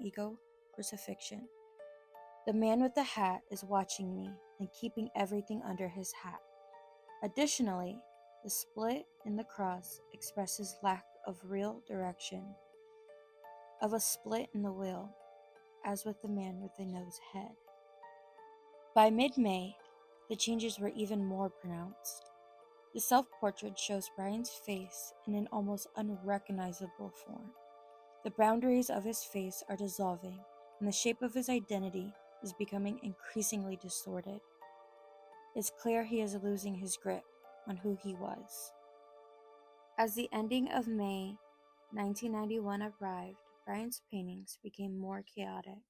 ego crucifixion. The man with the hat is watching me and keeping everything under his hat. Additionally, the split in the cross expresses lack of real direction, of a split in the wheel, as with the man with the nose head. By mid-May, the changes were even more pronounced. The self-portrait shows Bryan's face in an almost unrecognizable form. The boundaries of his face are dissolving, and the shape of his identity is becoming increasingly distorted. It's clear he is losing his grip on who he was. As the ending of May 1991 arrived, Bryan's paintings became more chaotic.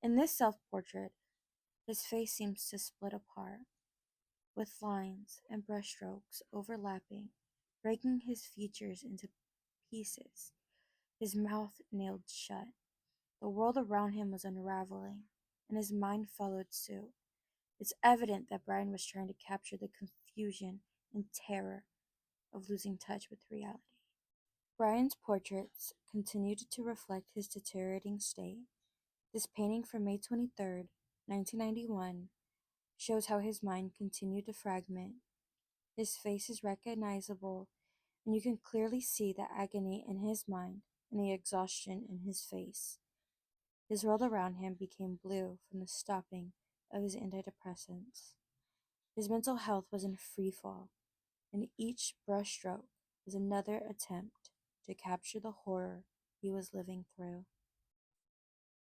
In this self-portrait, his face seems to split apart, with lines and brushstrokes overlapping, breaking his features into pieces, his mouth nailed shut. The world around him was unraveling, and his mind followed suit. It's evident that Bryan was trying to capture the confusion and terror of losing touch with reality. Bryan's portraits continued to reflect his deteriorating state. This painting from May 23rd, 1991, shows how his mind continued to fragment. His face is recognizable, and you can clearly see the agony in his mind and the exhaustion in his face. His world around him became blue from the stopping of his antidepressants. His mental health was in free fall, and each brushstroke was another attempt to capture the horror he was living through.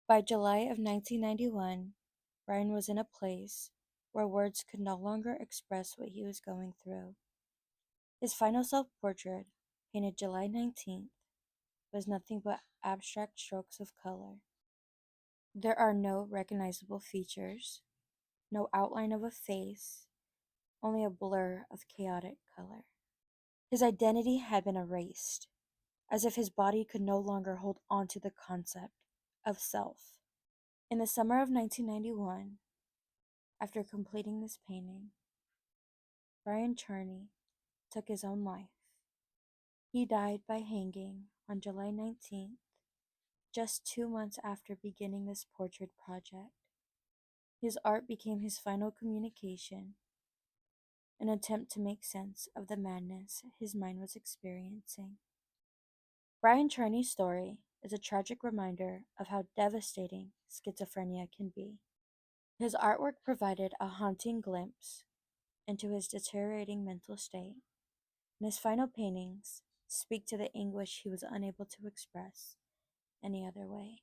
By July of 1991, Bryan was in a place where words could no longer express what he was going through. His final self-portrait, painted July 19th, was nothing but abstract strokes of color. There are no recognizable features, no outline of a face, only a blur of chaotic color. His identity had been erased, as if his body could no longer hold on to the concept of self. In the summer of 1991, after completing this painting, Bryan Charney took his own life. He died by hanging on July 19th, just 2 months after beginning this portrait project. His art became his final communication, an attempt to make sense of the madness his mind was experiencing. Bryan Charney's story is a tragic reminder of how devastating schizophrenia can be. His artwork provided a haunting glimpse into his deteriorating mental state, and his final paintings speak to the anguish he was unable to express any other way.